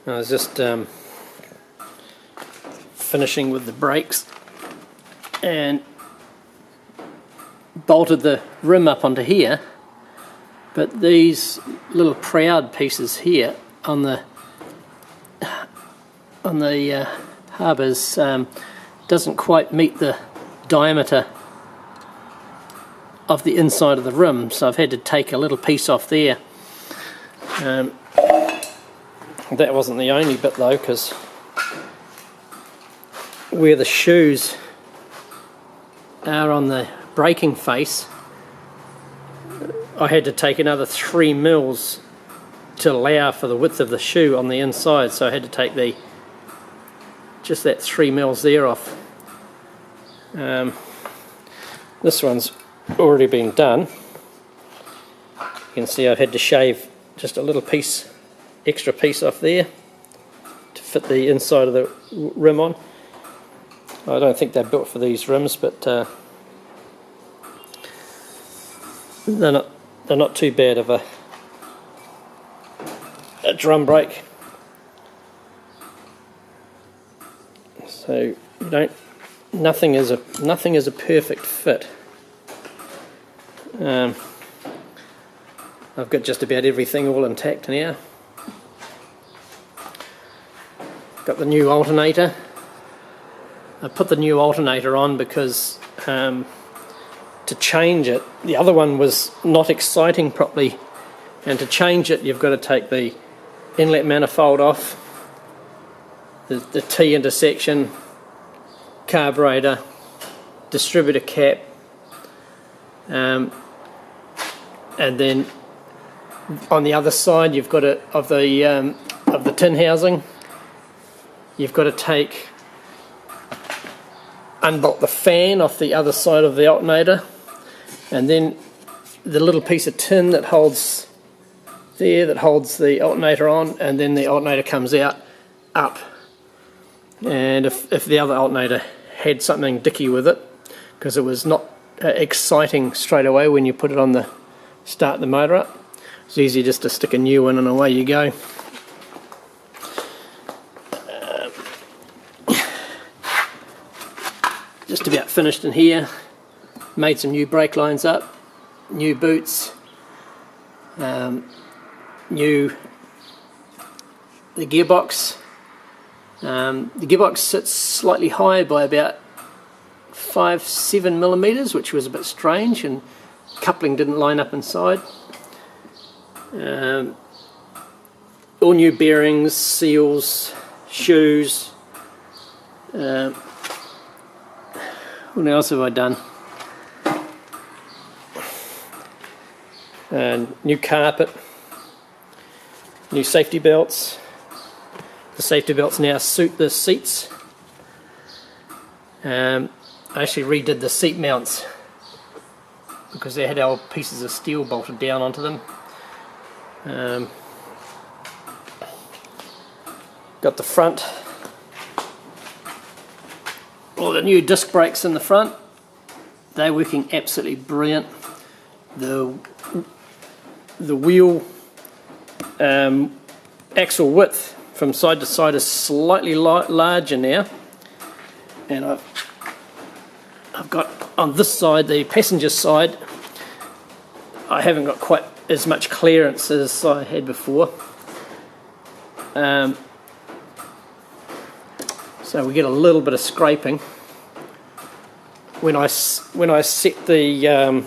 I was just finishing with the brakes and bolted the rim up onto here, but these little proud pieces here on the harbors doesn't quite meet the diameter of the inside of the rim, so I've had to take a little piece off there. That wasn't the only bit though, because where the shoes are on the braking face, I had to take another 3 mils to allow for the width of the shoe on the inside, so I had to take just that 3 mils there off. This one's already been done. You can see I've had to shave just a little extra piece off there to fit the inside of the rim on. I don't think they're built for these rims, but they're not too bad of a drum brake. So nothing is a perfect fit. I've got just about everything all intact now. Got the new alternator. I put the new alternator on because to change it, the other one was not exciting properly, and to change it you've got to take the inlet manifold off, the T intersection, carburetor, distributor cap, and then on the other side you've got of the tin housing, you've got to unbolt the fan off the other side of the alternator, and then the little piece of tin that holds the alternator on, and then the alternator comes up. And if the other alternator had something dicky with it, because it was not exciting straight away when you put it on start the motor up, it's easy just to stick a new one and away you go. Just about finished in here. Made some new brake lines up, new boots, the gearbox. The gearbox sits slightly high by about 5-7 millimeters, which was a bit strange, and coupling didn't line up inside. All new bearings, seals, shoes. What else have I done? New carpet, new safety belts. The safety belts now suit the seats. I actually redid the seat mounts because they had old pieces of steel bolted down onto them. Got the front, all the new disc brakes in the front. They're working absolutely brilliant. The wheel axle width from side to side is slightly larger now, and I've got on this side, the passenger side, I haven't got quite as much clearance as I had before, so we get a little bit of scraping when I set the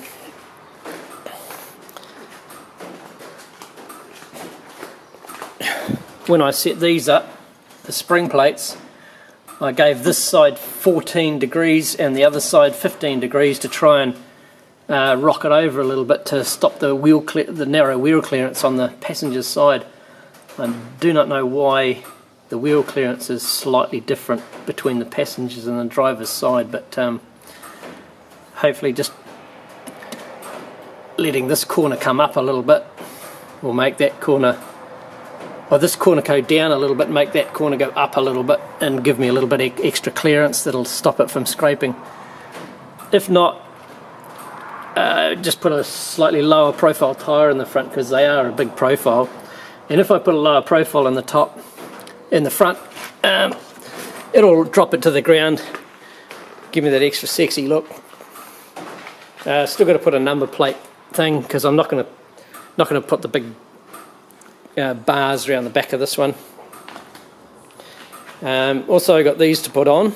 when I set these up, the spring plates, I gave this side 14 degrees and the other side 15 degrees to try and rock it over a little bit to stop the narrow wheel clearance on the passenger side. I do not know why the wheel clearance is slightly different between the passengers and the driver's side, but hopefully just letting this corner come up a little bit will make that corner, or this corner go down a little bit, make that corner go up a little bit and give me a little bit of extra clearance that'll stop it from scraping. If not, just put a slightly lower profile tyre in the front, because they are a big profile, and if I put a lower profile in the top, in the front. It'll drop it to the ground, give me that extra sexy look. Still got to put a number plate thing because I'm not going to put the big bars around the back of this one. Also got these to put on.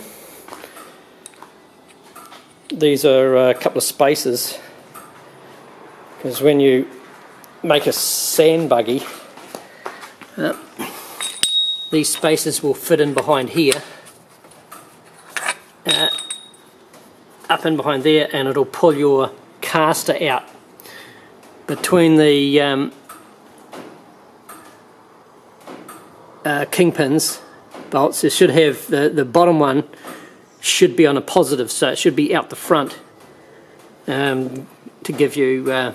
These are a couple of spacers, because when you make a sand buggy, these spacers will fit in behind here, up in behind there, and it'll pull your caster out between the kingpins bolts. It should have the bottom one should be on a positive, so it should be out the front, to give you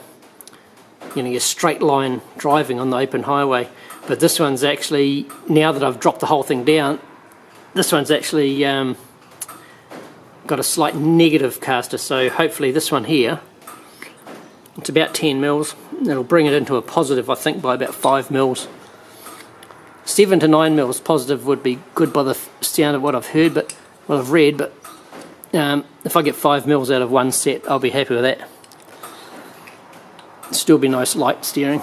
you know, your straight line driving on the open highway. But this one's actually, now that I've dropped the whole thing down, this one's actually got a slight negative caster, so hopefully this one here, it's about 10 mils, it'll bring it into a positive, I think, by about 5 mils. 7 to 9 mils positive would be good by the sound of what I've heard, but what I've read, but if I get 5 mils out of one set, I'll be happy with that. Still be nice light steering.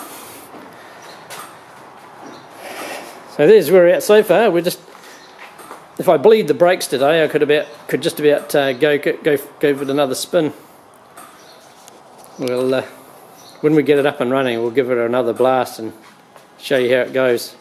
So there's where we're at so far. We're just, if I bleed the brakes today, I could just about go with another spin. We'll when we get it up and running, we'll give it another blast and show you how it goes.